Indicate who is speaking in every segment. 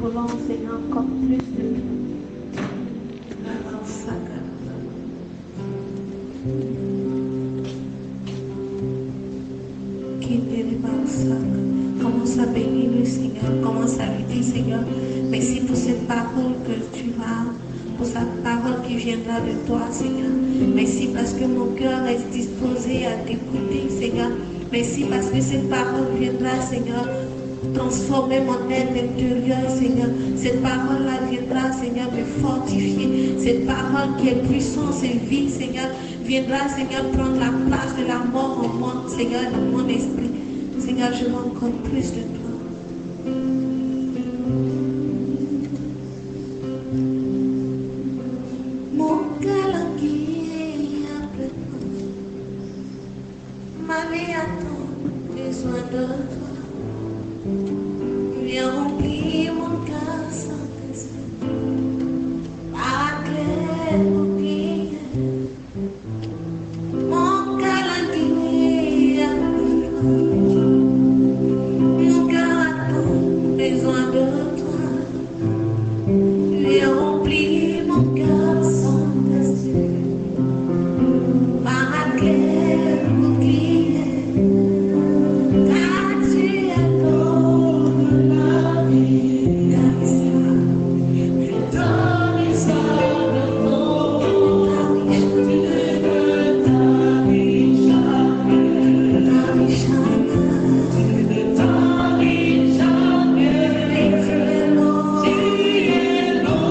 Speaker 1: voulons, Seigneur, encore plus de lui. Commence à bénir le Seigneur, commence à lui dire, Seigneur, merci pour cette parole que tu as, pour cette parole qui viendra de toi, Seigneur. Merci parce que mon cœur est disposé à t'écouter, Seigneur. Merci parce que cette parole viendra, Seigneur, transformer mon être intérieur, Seigneur. Cette parole-là viendra, Seigneur, me fortifier. Cette parole qui est puissance et vie, Seigneur, viendra, Seigneur, prendre la place de la mort en moi, Seigneur, dans mon esprit. Seigneur, je veux encore plus de toi. Mon cœur qui est après toi, ma vie attend besoin de toi. Viens remplir mon cœur, Saint-Esprit, par clair pour prier. Mon cœur qui est après toi. Mon cœur attend besoin de toi. Viens remplir mon cœur, Saint-Esprit, par clair pour prier. Car tu es l'eau de la vie. Donne ça de l'eau. De ta vie jamais. Ta vie jamais. De ta vie jamais. Et tu es l'eau. Tu es l'eau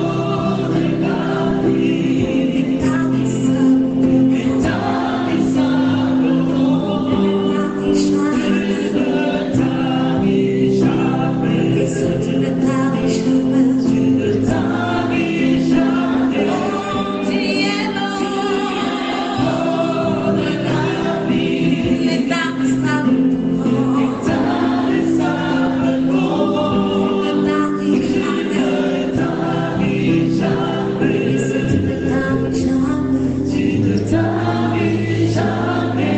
Speaker 1: de la vie. Et ta vie seule. Et ta vie seule. Ta vie jamais. De ta vie jamais. Et surtout de ta vie jamais. De ta vie jamais. Oh, tu es l'eau de la vie. Et ta vie seule. Et ta vie seule. De ta vie jamais. De ta vie jamais. Et surtout de ta vie jamais. De ta vie jamais.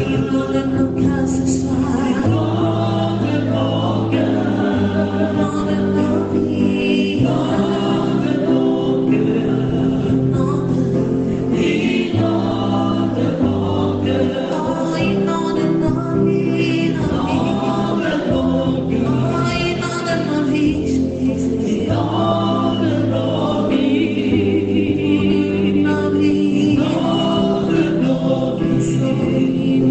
Speaker 1: Inonde nos cœurs ce soir. Inonde nos cœurs. Inonde nos vies. Inonde nos cœurs. Inonde nos cœurs. Oh, inonde nos vies. Inonde nos cœurs. Oh, inonde nos vies. Inonde nos vies. Nos vies. Inonde nos vies.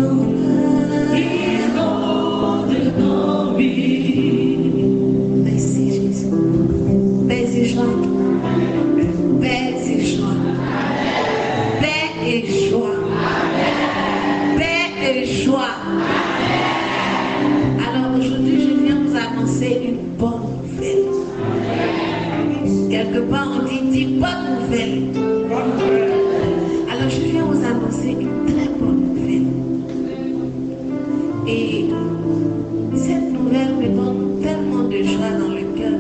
Speaker 1: Inonde nos vies. Merci Jésus. Paix et joie. Paix et joie. Paix et joie. Paix et joie. Alors aujourd'hui, je viens vous annoncer une bonne nouvelle. Quelque part, on dit bonne nouvelle. Alors je viens vous annoncer une très bonne nouvelle. Et cette nouvelle me donne tellement de joie dans le cœur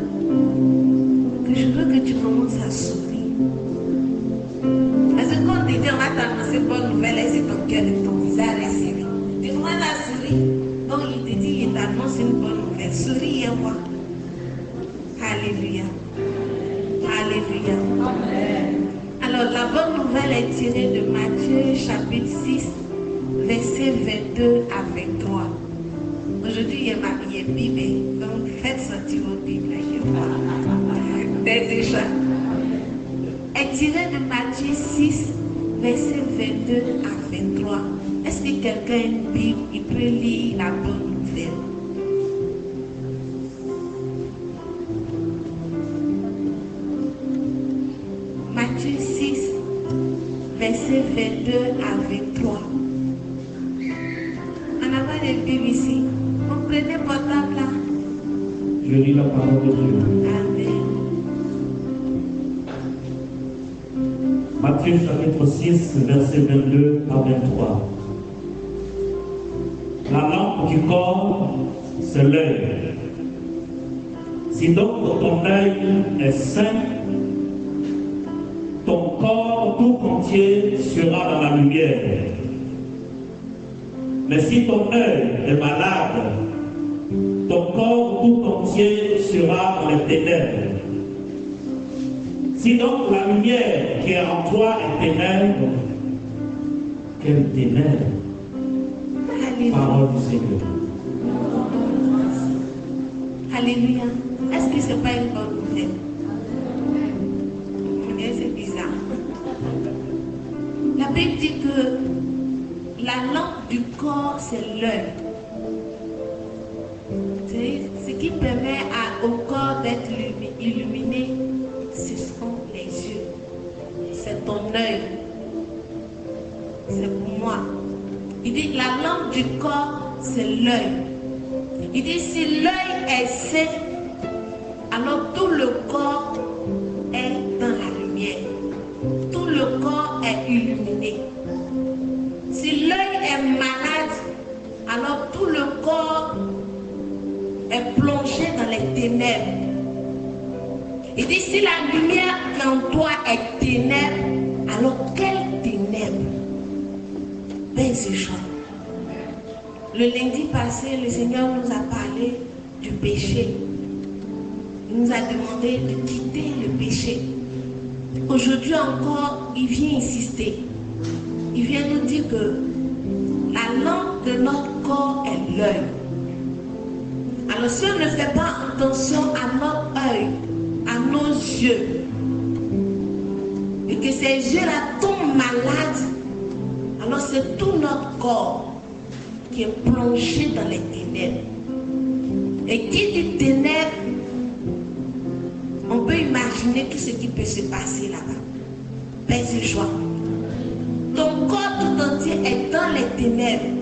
Speaker 1: que je veux que tu commences à sourire. Parce que quand on te dit on va t'annoncer une bonne nouvelle, et c'est ton cœur et ton visage est serré. Tu commences à sourire. Donc il te dit, il t'annonce une bonne nouvelle. Souris et moi. Alléluia. Alléluia. Amen. Alors la bonne nouvelle est tirée de Matthieu chapitre 6, versets 22 à 23. Aujourd'hui, il y a ma Bible, donc faites sortir vos Bibles. Déjà. Est tirée de Matthieu 6, versets 22 à 23. Est-ce que quelqu'un a une Bible, il peut lire la bonne nouvelle? Matthieu 6, versets 22 à 23. On a pas de Bible ici. Vous prenez portable là.
Speaker 2: Je lis la parole de Dieu.
Speaker 1: Amen.
Speaker 2: Matthieu chapitre 6, versets 22 à 23. La lampe du corps, c'est l'œil. Si donc ton œil est sain, ton corps tout entier sera dans la lumière. Mais si ton œil est malade, ton corps tout entier sera dans les ténèbres. Si donc la lumière qui est en toi est ténèbres, quelle ténèbres? Parole du Seigneur.
Speaker 1: Alléluia. Est-ce que ce n'est pas une bonne nouvelle? C'est bizarre. La Bible dit que la lampe du corps, c'est l'œil. Ce qui permet au corps d'être illuminé, ce sont les yeux. C'est ton œil. C'est pour moi. Il dit que la lampe du corps, c'est l'œil. Il dit si l'œil est sain, alors tout le corps est dans la lumière. Tout le corps est illuminé. Si l'œil est malade, alors tout le corps est plongé dans les ténèbres. Il dit si la lumière en toi est ténèbres, alors quelle ténèbres? Ben c'est chaud. Le lundi passé, le Seigneur nous a parlé du péché. Il nous a demandé de quitter le péché. Aujourd'hui encore, il vient insister. Il vient nous dire que la lampe de notre corps est l'œil. Alors si on ne fait pas attention à notre œil, à nos yeux, et que ces yeux-là tombent malades, alors c'est tout notre corps qui est plongé dans les ténèbres. Et qui dit ténèbres, on peut imaginer tout ce qui peut se passer là-bas. Paix et joie. Ton corps tout entier est dans les ténèbres.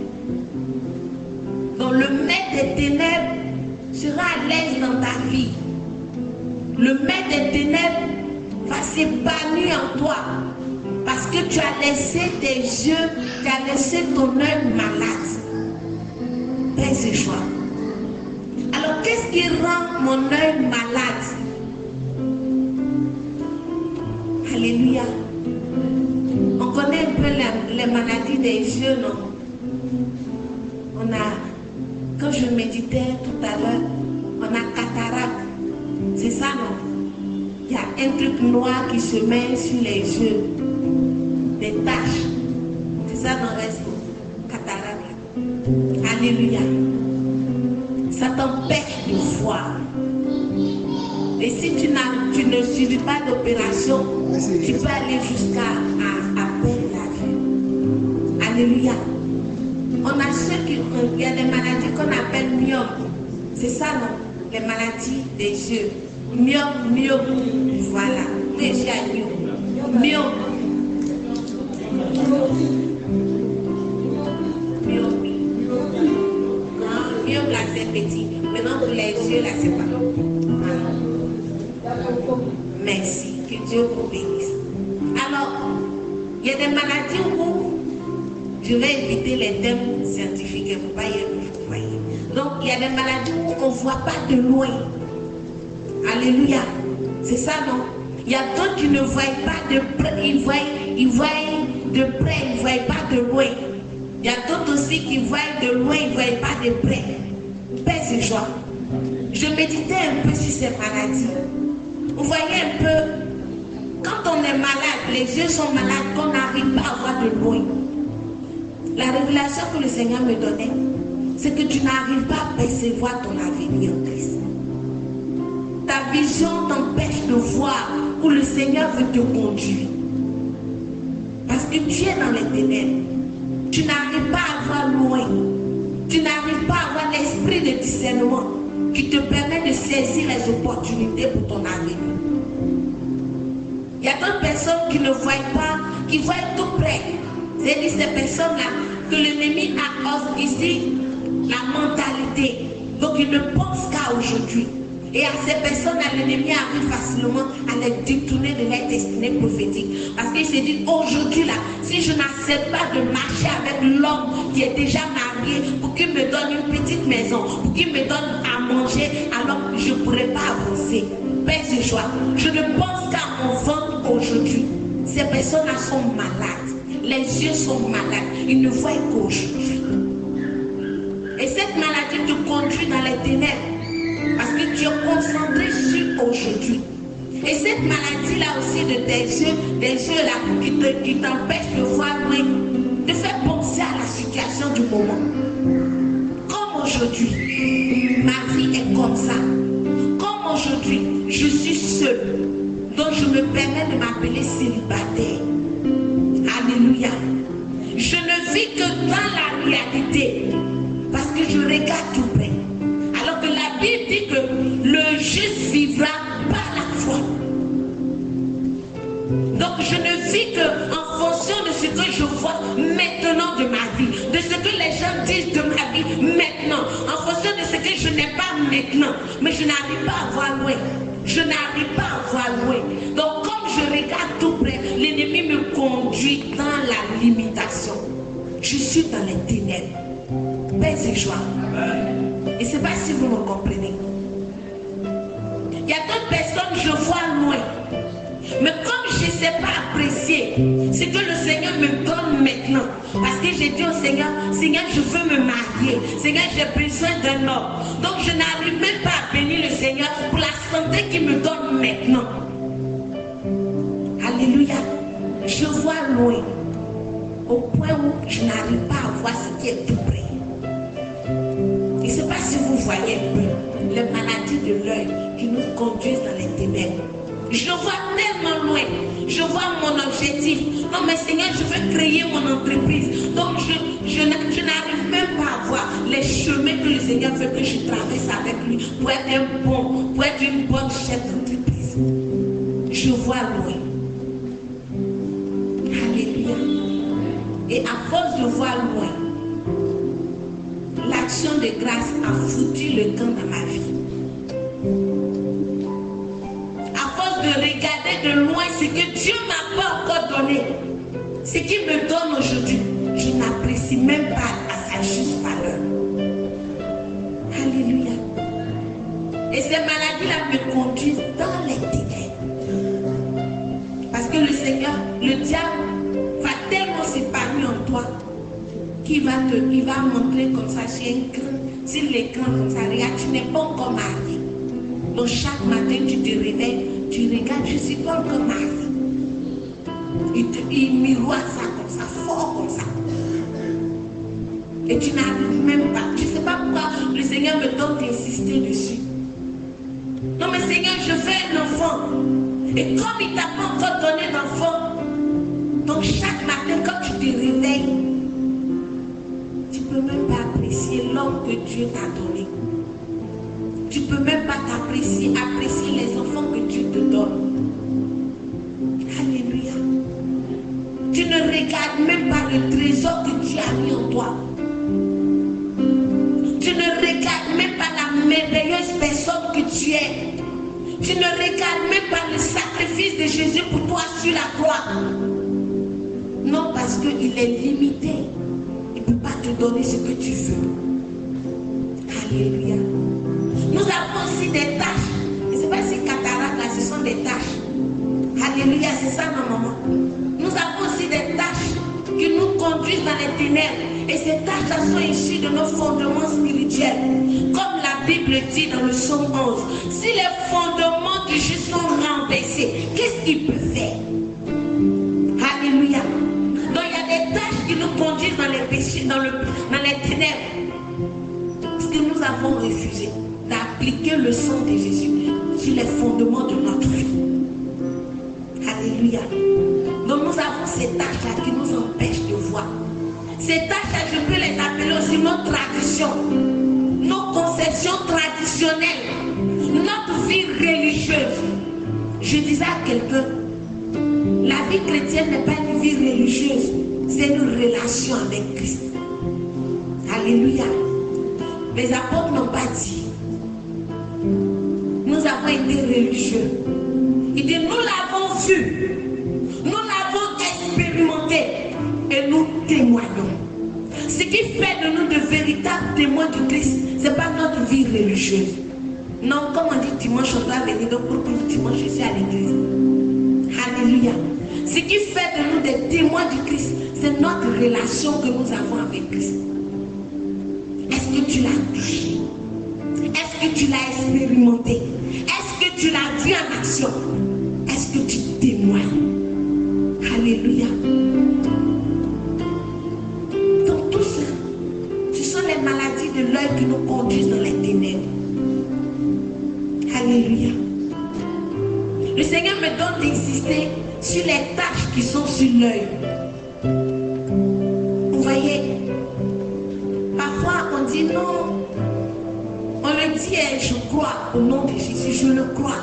Speaker 1: Donc le maître des ténèbres sera à l'aise dans ta vie. Le maître des ténèbres va s'épanouir en toi. Parce que tu as laissé tes yeux, tu as laissé ton œil malade. Paix et joie. Alors qu'est-ce qui rend mon œil malade? Alléluia. On connaît un peu les maladies des yeux, non? Quand je méditais tout à l'heure, on a cataracte. C'est ça, non? Il y a un truc noir qui se met sur les yeux. Des taches. C'est ça, non? Reste cataracte. Alléluia. Ça t'empêche de voir. Et si tu ne subis pas d'opération, tu peux aller jusqu'à perdre la vue. Alléluia. On a il y a des maladies qu'on appelle myope. C'est ça, non? Les maladies des yeux. Myope. Voilà. Les yeux à myope. Myope. Myope, là, c'est petit. Maintenant, pour les yeux, là, c'est pas. Merci. Que Dieu vous bénisse. Alors, il y a des maladies où je vais éviter les termes scientifiques, il ne faut pas y voyez. Donc, il y a des maladies où on ne voit pas de loin. Alléluia. C'est ça, non? Il y a d'autres qui ne voient pas de près, ils voient de près, ils ne voient pas de loin. Il y a d'autres aussi qui voient de loin, ils ne voient pas de près. Paix et joie. Je méditais un peu sur ces maladies. Vous voyez un peu, quand on est malade, les yeux sont malades, qu'on n'arrive pas à voir de loin. La révélation que le Seigneur me donnait, c'est que tu n'arrives pas à percevoir ton avenir en Christ. Ta vision t'empêche de voir où le Seigneur veut te conduire. Parce que tu es dans les ténèbres. Tu n'arrives pas à voir loin. Tu n'arrives pas à avoir l'esprit de discernement qui te permet de saisir les opportunités pour ton avenir. Il y a d'autres personnes qui ne voient pas, qui voient tout près. C'est-à-dire ces personnes-là que l'ennemi a ici la mentalité. Donc ils ne pensent qu'à aujourd'hui. Et à ces personnes-là, l'ennemi arrive facilement à les détourner de leur destinée prophétique. Parce qu'il se dit, aujourd'hui là, si je n'accepte pas de marcher avec l'homme qui est déjà marié, pour qu'il me donne une petite maison, pour qu'il me donne à manger, alors je ne pourrai pas avancer. Paix et joie. Je ne pense qu'à mon ventre aujourd'hui. Ces personnes-là sont malades. Les yeux sont malades. Ils ne voient qu'aujourd'hui. Et cette maladie te conduit dans les ténèbres. Parce que tu es concentré sur aujourd'hui. Et cette maladie-là aussi de tes yeux là, qui t'empêche de voir loin, te fait penser à la situation du moment. Comme aujourd'hui, ma vie est comme ça. Comme aujourd'hui, je suis seule. Donc je me permets de m'appeler célibataire. Alléluia. Je ne vis que dans la réalité. Parce que je regarde tout près. Alors que la Bible dit que le juste vivra par la foi. Donc je ne vis qu'en fonction de ce que je vois maintenant de ma vie, de ce que les gens disent de ma vie maintenant, en fonction de ce que je n'ai pas maintenant, mais je n'arrive pas à voir loin. Je n'arrive pas à voir loin. Donc comme je regarde tout près, l'ennemi me conduit dans la limitation. Je suis dans les ténèbres. Paix et joie. Et je ne sais pas si vous me comprenez. Il y a d'autres personnes, je vois loin. Mais comme je ne sais pas apprécier ce que le Seigneur me donne maintenant, parce que j'ai dit au Seigneur, Seigneur, je veux me marier. Seigneur, j'ai besoin d'un homme. Donc je n'arrive même pas à bénir le Seigneur pour la santé qu'il me donne maintenant. Alléluia. Je vois loin. Au point où je n'arrive pas à voir ce qui est tout près. Je ne sais pas si vous voyez un peu les maladies de l'œil qui nous conduisent dans les ténèbres. Je vois tellement loin. Je vois mon objectif. Non mais Seigneur, je veux créer mon entreprise. Donc je n'arrive même pas à voir les chemins que le Seigneur veut que je traverse avec lui pour être une bonne chef d'entreprise. Je vois loin. Alléluia. Et à force de voir loin, l'action de grâce a foutu le camp dans ma vie. À force de regarder de loin ce que Dieu ne m'a pas encore donné, ce qu'il me donne aujourd'hui, je n'apprécie même pas à sa juste valeur. Alléluia. Et ces maladies-là me conduisent dans les ténèbres. Parce que le Seigneur, le diable, va tellement s'épargner en toi qu'il va montrer comme ça sur l'écran comme ça. Regarde, tu n'es pas encore marié. Donc chaque matin tu te réveilles, tu regardes, je ne suis pas encore marié. Il miroite ça comme ça, fort comme ça. Et tu n'arrives même pas. Tu ne sais pas pourquoi le Seigneur me donne d'insister dessus. Non mais Seigneur, je veux un enfant. Et comme il ne t'a pas encore donné d'enfant, donc chaque matin quand tu te réveilles, tu ne peux même pas apprécier l'homme que Dieu t'a donné. Tu ne peux même pas apprécier les enfants que Dieu te donne. Alléluia. Tu ne regardes même pas le trésor que Dieu a mis en toi. Tu ne regardes même pas la merveilleuse personne que tu es. Tu ne regardes même pas le sacrifice de Jésus pour toi sur la croix. Non, parce qu'il est limité. Il ne peut pas te donner ce que tu veux. Alléluia. Nous avons aussi des tâches. Je ne sais pas si cataracte là, ce sont des tâches. Alléluia, c'est ça ma maman. Nous avons aussi des tâches qui nous conduisent dans les ténèbres. Et ces tâches-là sont issues de nos fondements spirituels. Comme la Bible dit dans le psaume 11. Si les fondements du juste sont renversés, qu'est-ce qu'il peut faire? Alléluia. Donc il y a des tâches qui nous conduisent dans les péchés, dans les ténèbres. Parce que nous avons refusé d'appliquer le sang de Jésus sur les fondements de notre vie. Alléluia. Donc nous avons ces tâches-là qui nous empêchent de voir. Ces tâches-là, je peux les appeler aussi nos traditions, nos conceptions traditionnelles, notre vie religieuse. Je disais à quelqu'un, la vie chrétienne n'est pas une vie religieuse, c'est une relation avec Christ. Alléluia. Les apôtres n'ont pas dit, nous avons été religieux. Il dit, nous l'avons vu, nous l'avons expérimenté et nous témoignons. Ce qui fait de nous de véritables témoins du Christ, ce n'est pas notre vie religieuse. Non, comme on dit dimanche, on doit venir, donc pour dimanche, je suis à l'église. Alléluia. Ce qui fait de nous des témoins du Christ, c'est notre relation que nous avons avec Christ. Est-ce que tu l'as touché? Est-ce que tu l'as expérimenté? Est-ce que tu l'as vu en action? Est-ce que tu témoignes? Alléluia. Donc tout ça, ce sont les maladies de l'œil qui nous conduisent dans les ténèbres. Alléluia. Le Seigneur me donne d'insister sur les taches qui sont sur l'œil. Vous voyez, parfois on dit non, on le dit, je crois au nom de Jésus, je le crois.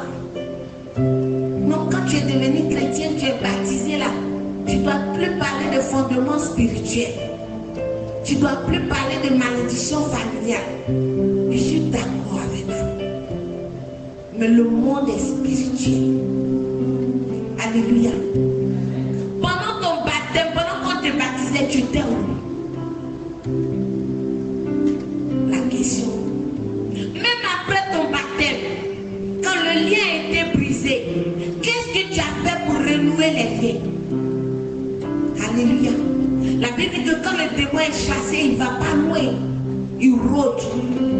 Speaker 1: Non, quand tu es devenu chrétien, tu es baptisé là, tu ne dois plus parler de fondements spirituels. Tu ne dois plus parler de malédiction familiale. Je suis d'accord avec vous. Mais le monde est spirituel. Alléluia. Pendant ton baptême, pendant qu'on te baptisait, tu étais où? La question. Même après ton baptême, quand le lien était brisé, qu'est-ce que tu as fait pour renouer les liens? Alléluia. La Bible dit que quand le démon est chassé, il ne va pas loin. Il rôde.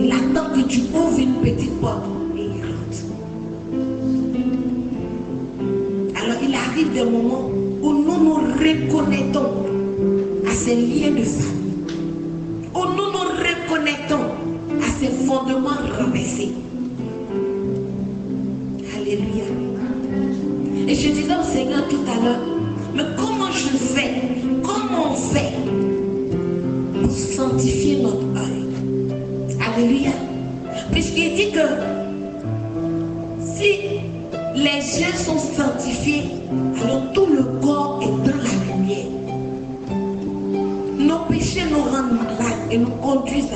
Speaker 1: Il attend que tu ouvres une petite porte. Et il rentre. Alors il arrive des moments où nous nous reconnaissons à ces liens de famille. Où nous nous reconnaissons à ces fondements renversés. Alléluia. Et je disais au Seigneur tout à l'heure, mais comment je fais? Comment on fait pour sanctifier notre œil? Alléluia. Puisqu'il dit que si les yeux sont sanctifiés, alors tout le corps est dans la lumière. Nos péchés nous rendent malades et nous conduisent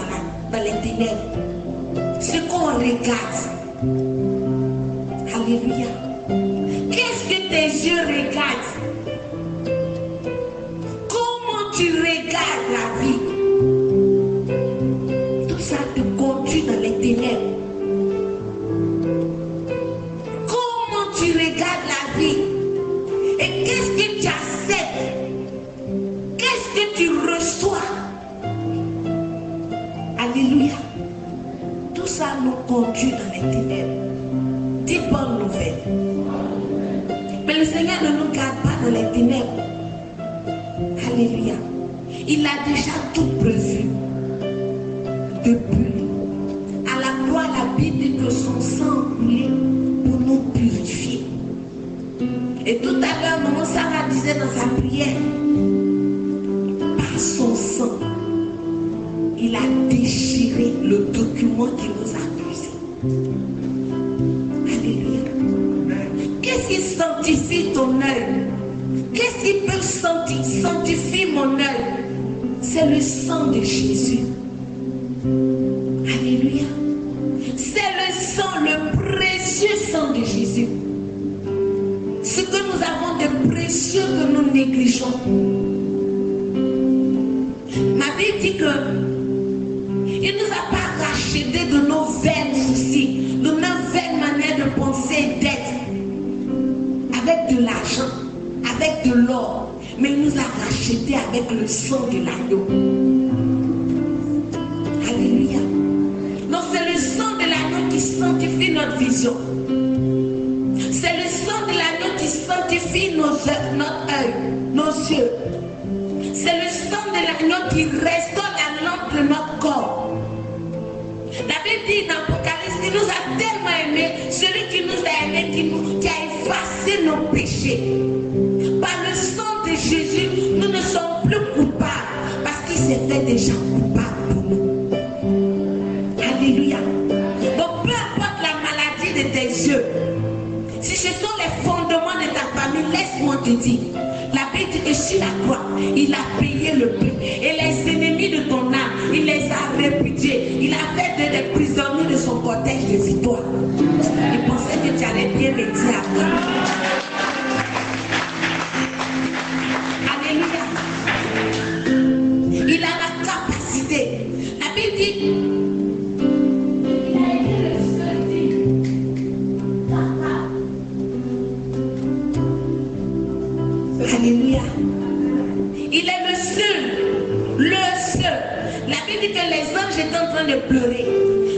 Speaker 1: dans les ténèbres. Ce qu'on regarde. Alléluia. Qu'est-ce que tes yeux regardent? Comment tu regardes la vie? Tout ça te conduit dans les ténèbres. Comment tu regardes la vie? Et qu'est-ce que tu acceptes? Qu'est-ce que tu reçois? Alléluia. Tout ça nous conduit dans les ténèbres. Dis bonne nouvelle. Mais le Seigneur ne nous garde pas dans les ténèbres. Alléluia. Il a déjà tout prévu. Depuis. À la croix, la Bible dit que son sang coulait pour nous purifier. Et tout à l'heure, maman Sarah disait dans sa prière, par son sang, il a déchiré le document qui nous accusait. Alléluia. Qu'est-ce qui sanctifie ton œil? Qu'est-ce qui peut sanctifier mon œil? C'est le sang de Jésus. Alléluia. C'est le sang, le précieux sang de Jésus. Ce que nous avons de précieux que nous négligeons. Ma Bible dit que il ne nous a pas rachetés de nos vaines soucis, de nos vaines manières de penser et d'être, avec de l'argent, avec de l'or, mais il nous a rachetés avec le sang de l'agneau. Alléluia. Donc c'est le sang de l'agneau qui sanctifie notre vision. C'est le sang de l'agneau qui sanctifie notre œil, nos yeux. C'est le sang de l'agneau qui restaure la lampe de notre corps. La Bible dit dans l'Apocalypse qu'il nous a tellement aimés, celui qui nous a aimés, qui a effacé nos péchés. Par le sang de Jésus, nous ne sommes plus coupables parce qu'il s'est fait déjà coupable pour nous. Alléluia. Donc peu importe la maladie de tes yeux, si ce sont les fondements de ta famille, laisse-moi te dire, la Bible dit que sur la croix, il a payé le prix. Et les ennemis de ton âme, il les a répudiés. Il a fait des prisonniers de son cortège de victoire. Il pensait que tu allais bien le dire après. Alléluia. Il a la capacité. La Bible dit, il a été le seul capable. Alléluia. Il est le seul. La Bible dit que les anges étaient en train train de pleurer.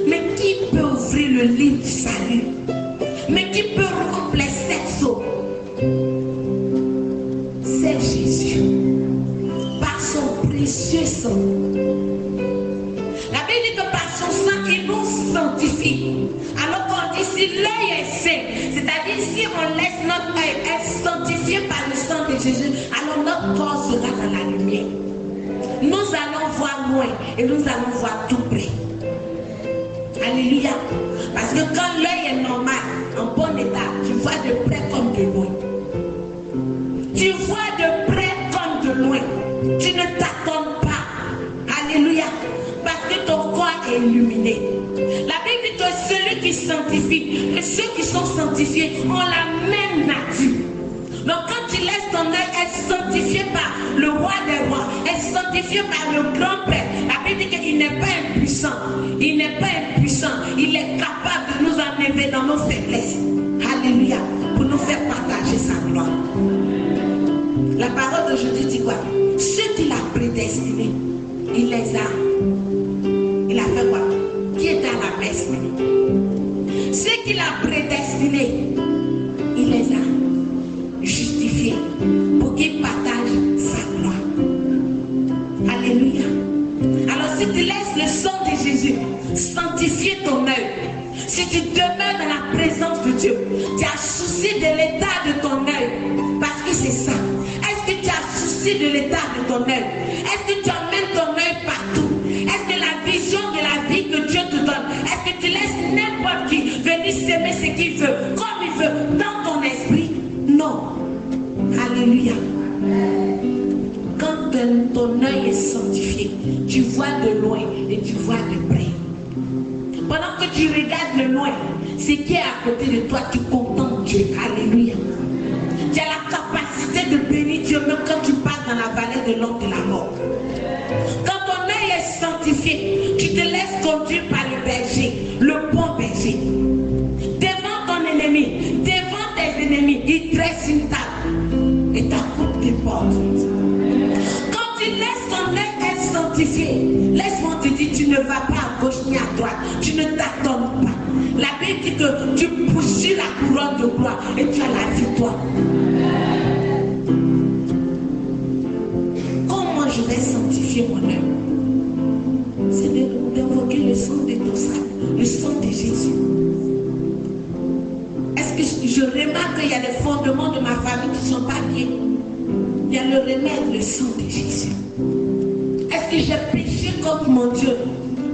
Speaker 1: Mais qui peut ouvrir le livre du salut? Mais qui peut rompre les 7 sceaux? C'est Jésus. Par son précieux sang. La Bible dit que par son sang, il nous sanctifie. Alors qu'on dit si l'œil est saint, c'est-à-dire si on laisse notre œil être sanctifié par le sang de Jésus, alors notre corps sera dans la lumière. Nous allons voir loin et nous allons voir tout près. Alléluia. Parce que quand l'œil est normal, en bon état, tu vois de près comme de loin. Tu vois de près comme de loin. Tu ne t'attends pas. Alléluia. Parce que ton corps est illuminé. La Bible dit que celui qui sanctifie et ceux qui sont sanctifiés ont la même nature. Donc quand tu laisses ton œil être sanctifié par le roi des rois, être sanctifié par le grand-père, la Bible dit qu'il n'est pas impuissant. Il n'est pas impuissant. Il est capable de nous enlever dans nos faiblesses. Alléluia. Pour nous faire partager sa gloire. La parole d'aujourd'hui dit quoi? Ceux qu'il a prédestinés, il les a. Il a fait quoi? Qui est à la messe? Ceux qu'il a prédestinés, il les a justifiés pour qu'ils partagent sa gloire. Alléluia. Alors si tu laisses le sang de Jésus sanctifier ton œil, si tu demeures dans la présence de Dieu, tu as souci de l'état de ton œil, parce que c'est ça. Est-ce que tu as souci de l'état de ton œil? Est-ce que tu emmènes ton œil partout? Est-ce que la vision de la vie que Dieu te donne, est-ce que tu laisses n'importe qui venir s'aimer ce qu'il veut, comme il veut, dans ton esprit? Non. Alléluia. Quand ton œil est sanctifié, tu vois de loin et tu vois de près. Pendant que tu regardes de loin, ce qui est à côté de toi, tu contemples Dieu. Alléluia. Tu as la capacité de bénir Dieu même quand tu passes dans la vallée de l'ombre de la mort. Quand ton œil est sanctifié, tu te laisses conduire par le berger, le bon berger. Devant ton ennemi, devant tes ennemis, il dresse une table et ta coupe des portes. Quand tu laisses ton œil être sanctifié, laisse-moi te dire, tu ne vas pas à gauche ni à droite, tu ne t'attends pas. La Bible dit que tu poursuis la couronne de gloire et tu as la victoire. Comment je vais sanctifier mon œil? C'est d'invoquer le sang de ton salut, le sang de Jésus. Est-ce que je remarque qu'il y a des fondements de ma famille qui ne sont pas bien? Il y a le remède, le sang de Jésus. Est-ce que j'ai péché contre mon Dieu?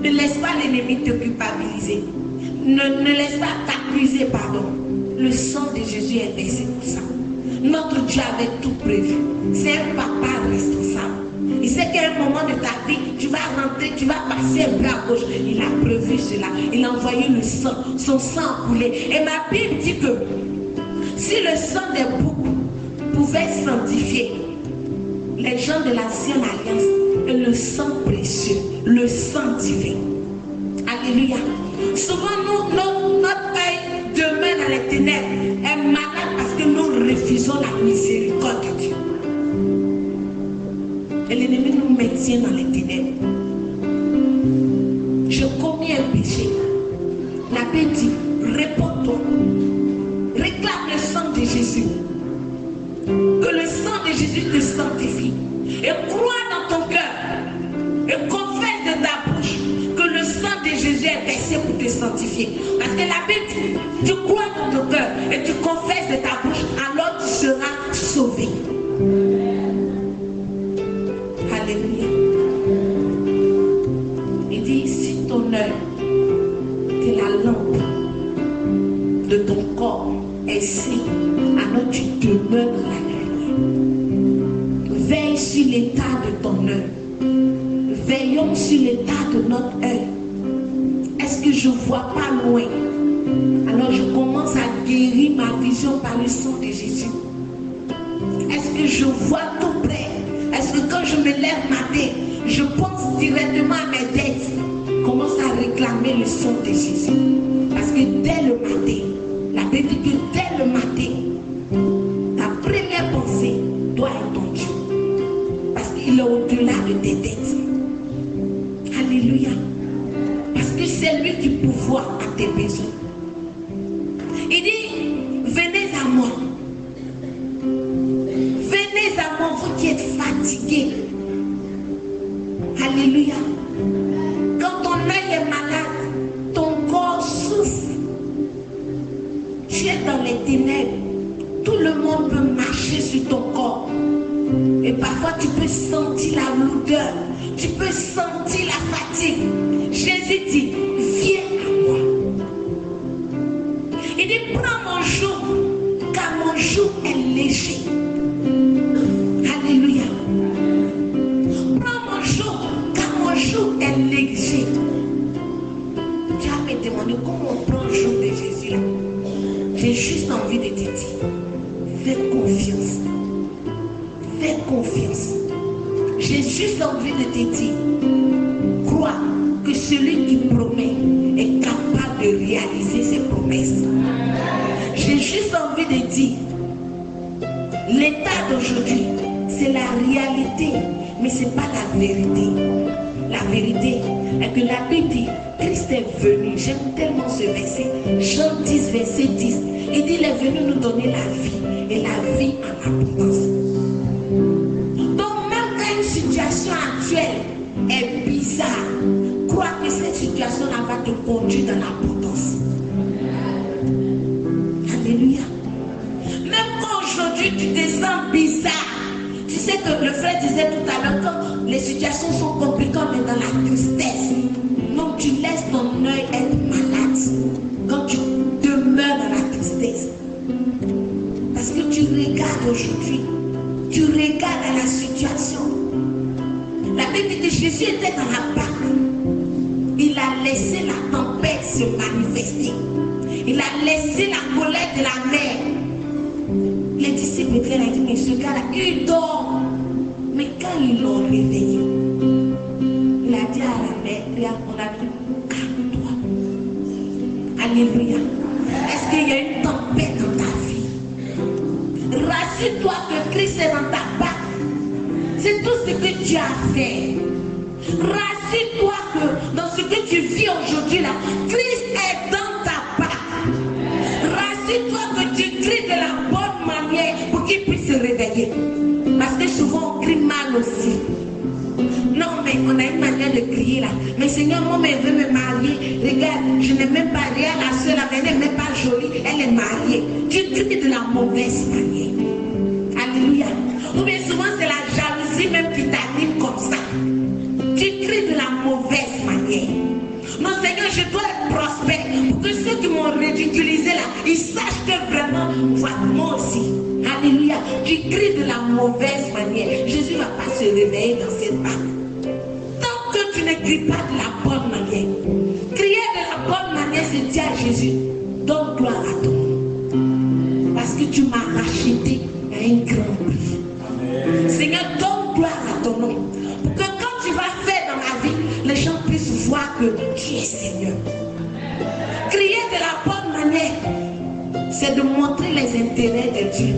Speaker 1: Ne laisse pas l'ennemi te culpabiliser. Ne laisse pas t'accuser, pardon. Le sang de Jésus est versé pour ça. Notre Dieu avait tout prévu. C'est un papa responsable. Il sait qu'à un moment de ta vie, tu vas rentrer, tu vas passer un peu à gauche. Il a prévu cela. Il a envoyé le sang. Son sang a coulé. Et ma Bible dit que si le sang des boucs pouvait sanctifier les gens de l'ancienne alliance, et le sang précieux, le sang divin. Alléluia. Souvent, notre œil demeure dans les ténèbres, est malade parce que nous refusons la miséricorde de Dieu. Et l'ennemi nous maintient dans les ténèbres. Je commets un péché. La Bible dit, réponds-toi. Réclame le sang de Jésus. Que le sang de Jésus te sanctifie. Et crois dans ton cœur. Et confesse de ta bouche que le sang de Jésus est versé pour te sanctifier. Parce que la Bible dit, tu crois dans ton cœur et tu confesses de ta bouche, alors tu seras sauvé. Alléluia. Il dit, si ton œil, que la lampe de ton corps est si, alors tu demeures dans la lumière. Veille sur l'état de ton œil. Veillons sur l'état de notre œil. Est-ce que je ne vois pas loin? Alors je commence à guérir ma vision par le sang de Jésus. Est-ce que je vois tout près? Est-ce que quand je me lève matin, je pense directement à mes dettes? Commence à réclamer le sang de Jésus. Parce que dès le matin, la Bible dit que dès le matin, ta première pensée doit être ton Dieu. Parce qu'il est au-delà de tes dettes. Alléluia. c'est lui qui pourvoit à tes besoins. Il dit, venez à moi. Venez à moi, vous qui êtes fatigués. Alléluia. Quand ton œil est malade, ton corps souffre. Tu es dans les ténèbres. Tout le monde peut marcher sur ton corps. Et parfois tu peux sentir la lourdeur. Tu peux sentir la fatigue. Jésus dit, viens à moi. Il dit, prends mon joug, car mon joug est léger. Alléluia. Prends mon joug, car mon joug est léger. Tu vas me demander comment on prend le joug de Jésus là. J'ai juste envie de te dire, fais confiance. Fais confiance. J'ai juste envie de te dire, crois que celui qui promet est capable de réaliser ses promesses. J'ai juste envie de dire, l'état d'aujourd'hui, c'est la réalité, mais ce n'est pas la vérité. La vérité est que la Bible dit, Christ est venu. J'aime tellement ce verset. Jean 10, verset 10. Il dit, il est venu nous donner la vie, et la vie en abondance. Donc même quand une situation actuelle est bizarre, crois que cette situation-là va te conduire dans l'abondance. Alléluia. Même quand aujourd'hui tu te sens bizarre, tu sais que le frère disait tout à l'heure, quand les situations sont compliquées, on est dans la tristesse. Donc tu laisses ton œil être malade quand tu demeures dans la tristesse. Parce que tu regardes aujourd'hui, tu regardes la situation. La Bible dit que Jésus était dans la barque. Il a laissé la tempête se manifester. Il a laissé la colère de la mer. Les disciples étaient là, mais ce gars-là, il dort. Mais quand ils l'ont réveillé, il a dit à la mer, on a dit, calme-toi. Alléluia. Est-ce qu'il y a une tempête dans ta vie? Rassure-toi que Christ est dans ta barque. C'est tout ce que tu as fait. Rassure-toi que dans ce que tu vis aujourd'hui là, Christ est dans ta barque. Rassure-toi que tu cries de la bonne manière pour qu'il puisse se réveiller. Parce que souvent on crie mal aussi. Non, mais on a une manière de crier là. Mais Seigneur, moi, je veux me marier. Regarde, je n'ai même pas rien. La soeur là, elle n'est même pas jolie. Elle est mariée. Tu cries de la mauvaise manière. Alléluia. Ou bien souvent c'est la jalousie même qui t'anime comme ça. Tu cries de la mauvaise manière. Non Seigneur, je dois être prospère pour que ceux qui m'ont ridiculisé là, ils sachent que vraiment, moi aussi. Alléluia. Tu cries de la mauvaise manière. Jésus ne va pas se réveiller dans cette barque. Tant que tu ne cries pas de la bonne manière. Crier de la bonne manière, c'est dire à Jésus, donne gloire à ton nom. Parce que tu m'as racheté à un grand prix. Seigneur, donne gloire à ton nom. Pour que quand tu vas faire dans ma vie, les gens puissent voir que tu es Seigneur. Crier de la bonne manière, c'est de montrer les intérêts de Dieu.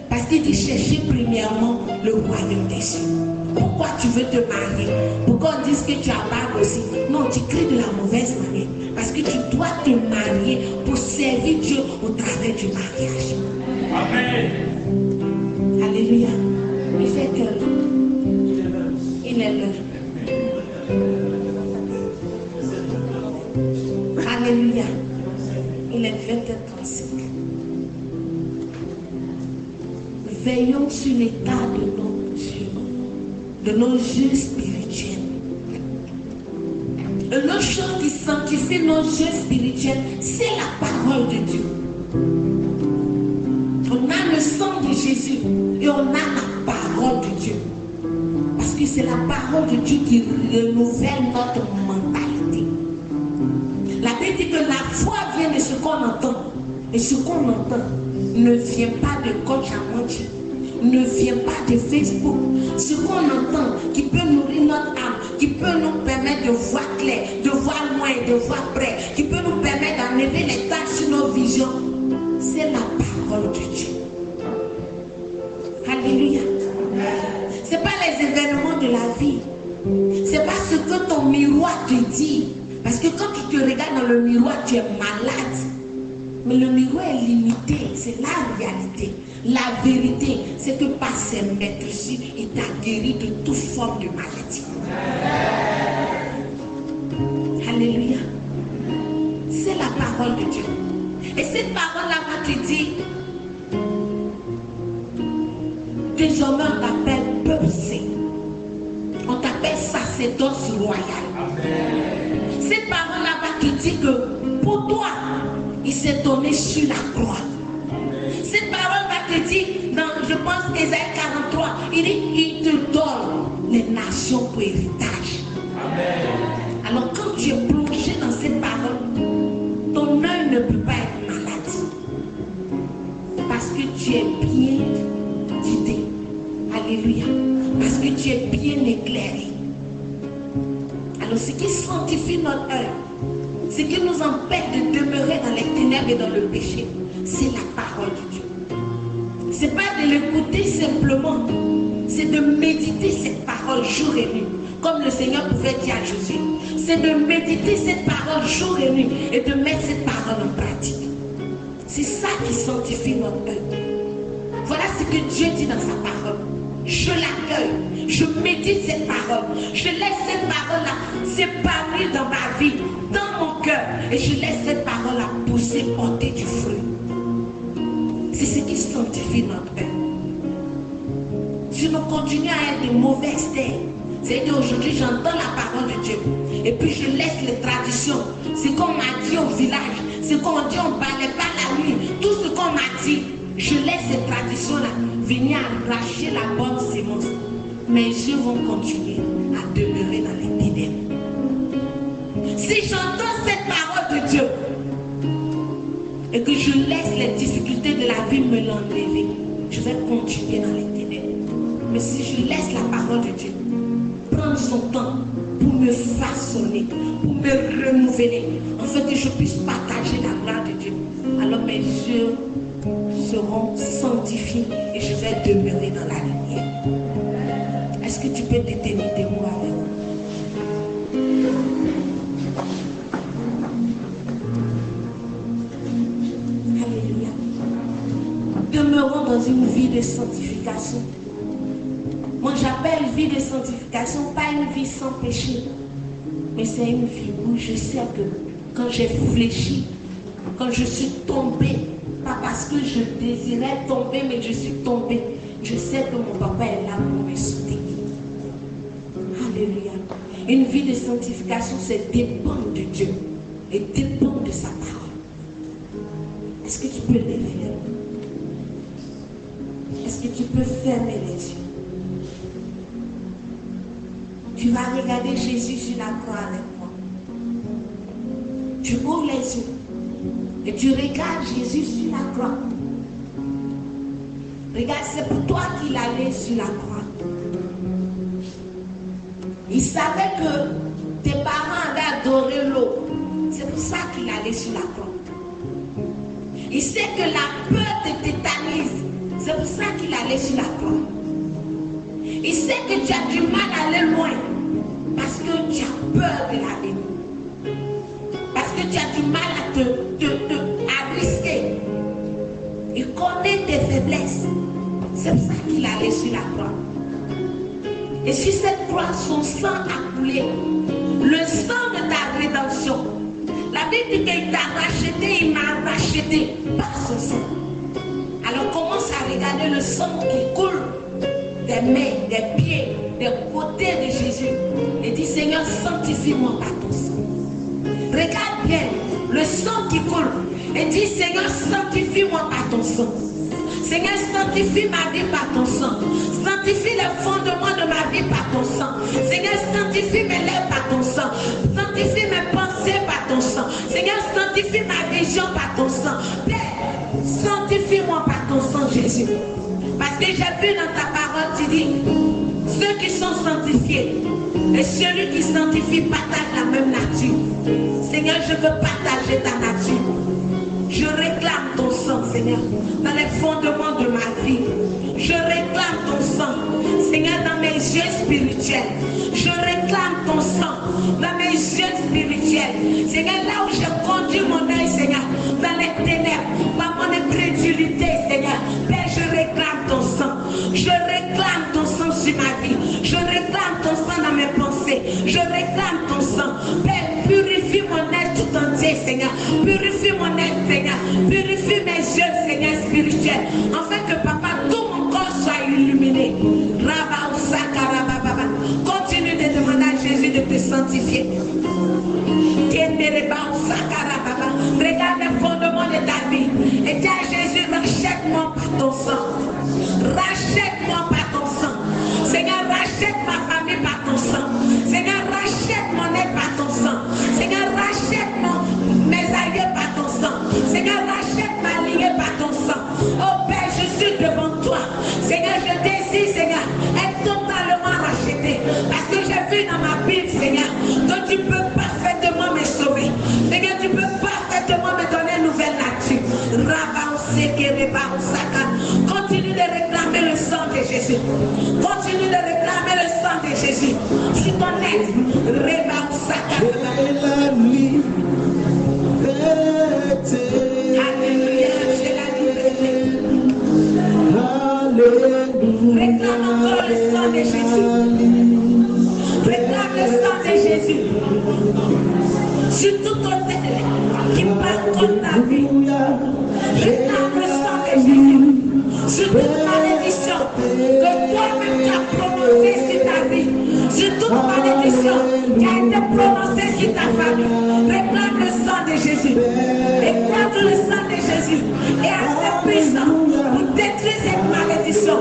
Speaker 1: Parce qu'il dit chercher premièrement le royaume des cieux. Pourquoi tu veux te marier? Pourquoi on dit que tu as barbe aussi? Non, tu cries de la mauvaise manière. Parce que tu dois te marier pour servir Dieu au travers du mariage. Amen. Alléluia. Il fait que il est l'heure. Alléluia. Il est 20h35. Veillons sur l'état de nos yeux spirituels. L'autre chose qui sanctifie nos yeux spirituels, c'est la parole de Dieu. On a le sang de Jésus et on a la parole de Dieu. Parce que c'est la parole de Dieu qui renouvelle notre mentalité. La Bible dit que la foi vient de ce qu'on entend. Et ce qu'on entend ne vient pas de coach à moitié, ne vient pas de Facebook. Ce qu'on entend qui peut nourrir notre âme, qui peut nous permettre de voir clair, de voir loin, de voir près, qui peut nous permettre d'enlever les taches sur nos visions, c'est la parole de Dieu. Alléluia. Ce n'est pas les événements de la vie. Ce n'est pas ce que ton miroir te dit. Parce que quand tu te regardes dans le miroir, tu es malade. Mais le miroir est limité, c'est la réalité. La vérité, c'est que par ses maîtrises, il t'a guéri de toute forme de maladie. Alléluia. C'est la parole de Dieu. Et cette parole-là, quand tu dis, désormais on t'appelle peuple saint. On t'appelle sacerdoce royal. Cette parole-là va te dire que pour toi, il s'est donné sur la croix. Cette parole va te dire, dans, je pense, Ésaïe 43, il dit, il te donne les nations pour héritage. Amen. Alors quand tu es plongé dans cette parole, ton œil ne peut pas être malade. Parce que tu es bien guidé. Alléluia. Parce que tu es bien éclairé. Alors ce qui sanctifie notre œil, ce qui nous empêche de demeurer dans les ténèbres et dans le péché, c'est la parole de Dieu. C'est pas de l'écouter simplement, c'est de méditer cette parole jour et nuit, comme le Seigneur pouvait dire à Jésus. C'est de méditer cette parole jour et nuit et de mettre cette parole en pratique. C'est ça qui sanctifie notre œil. Voilà ce que Dieu dit dans sa parole. Je l'accueille, je médite cette parole, je laisse cette parole-là s'épanouir dans ma vie, dans mon cœur, et je laisse cette parole-là pousser, porter du fruit. C'est ce qui sanctifie notre œil. Si nous continuons à être de mauvaises terres, c'est-à-dire aujourd'hui j'entends la parole de Dieu, et puis je laisse les traditions, ce qu'on m'a dit au village, ce qu'on dit, on ne parlait pas la nuit, tout ce qu'on m'a dit, je laisse ces traditions-là venir arracher la bonne sémence. Mes yeux vont continuer à demeurer dans les ténèbres. Si j'entends cette parole de Dieu et que je laisse les difficultés de la vie me l'enlever, je vais continuer dans les ténèbres. Mais si je laisse la parole de Dieu prendre son temps pour me façonner, pour me renouveler, afin que je puisse partager la gloire de Dieu, alors mes yeux seront sanctifiés et je vais demeurer dans la lumière. Est-ce que tu peux te tenir debout avec moi? Alléluia. Demeurons dans une vie de sanctification. Moi j'appelle vie de sanctification pas une vie sans péché, mais c'est une vie où je sais que quand j'ai fléchi, quand je suis tombée, pas parce que je désirais tomber, mais je suis tombée, je sais que mon papa est là pour me soutenir. Alléluia. Une vie de sanctification, c'est dépendre de Dieu et dépendre de sa parole. Est-ce que tu peux lever les mains? Est-ce que tu peux fermer les yeux? Tu vas regarder Jésus sur la croix avec moi. Tu ouvres les yeux et tu regardes Jésus sur la croix. Regarde, c'est pour toi qu'il allait sur la croix. Il savait que tes parents avaient adoré l'eau. C'est pour ça qu'il allait sur la croix. Il sait que la peur te tétanise. C'est pour ça qu'il allait sur la croix. Il sait que tu as du mal à aller loin. Parce que tu as peur de la vie. Parce que tu as du mal à risquer. Il connaît tes faiblesses. C'est pour ça qu'il allait sur la croix. Et sur cette croix, son sang a coulé. Le sang de ta rédemption. La Bible dit qu'il t'a racheté, il m'a racheté par son sang. Alors commence à regarder le sang qui coule des mains, des pieds, des côtés de Jésus. Et dis, Seigneur, sanctifie-moi par ton sang. Regarde bien le sang qui coule. Et dis, Seigneur, sanctifie-moi par ton sang. Seigneur, sanctifie ma vie par ton sang. Sanctifie les fondements de ma vie par ton sang. Seigneur, sanctifie mes lèvres par ton sang. Sanctifie mes pensées par ton sang. Seigneur, sanctifie ma vision par ton sang. Père, sanctifie-moi par ton sang, Jésus. Parce que j'ai vu dans ta parole, tu dis, ceux qui sont sanctifiés et celui qui sanctifie partagent la même nature. Seigneur, je veux partager ta nature. Je réclame ton sang, Seigneur, dans les fondements de ma vie. Je réclame ton sang. Seigneur, dans mes yeux spirituels, je réclame ton sang dans mes yeux spirituels. Seigneur, là où je conduis mon œil, Seigneur, dans les ténèbres, dans mon incrédulité, Seigneur, Père, je réclame ton sang. Je réclame ton sang sur ma vie. Je réclame ton sang dans mes pensées. Je réclame ton sang. Père, purifie mon être tout entier, Seigneur. Purifie mon être, Seigneur. Purifie mes yeux, Seigneur, spirituels. Afin que, Papa, tout mon corps soit illuminé. Continue de demander à Jésus de te sanctifier. Regarde les fondements de ta vie. Et dis à Jésus, rachète-moi par ton sang. Rachète-moi par ton sang. Seigneur, rachète ma famille par ton sang. Seigneur, rachète mon aide par ton sang. Seigneur, rachète mes aïeux par ton sang. Seigneur, rachète ma lignée par ton sang. Oh Père, je suis devant toi. Seigneur, je désire, Seigneur, être totalement racheté. Parce que j'ai vu dans ma Bible, Seigneur, que tu peux parfaitement me sauver. Seigneur, tu peux parfaitement me donner une nouvelle nature. Continue de réclamer le sang de Jésus. Continue de réclamer le sang de Jésus. Si ton aide, Alléluia, c'est la liberté. Réclame encore le sang de Jésus. Réclame le sang de Jésus. Sur tout hôtel qui parle contre ta vie. Réclame le sang de Jésus. Sur toute malédiction que toi-même tu as prononcée sur ta vie. Sur toute malédiction qui a été prononcée sur ta famille. Réclame le sang de Jésus. Réclame le sang de Jésus. Et assez puissant pour détruire cette malédiction.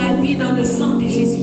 Speaker 3: La vie dans le sang de Jésus.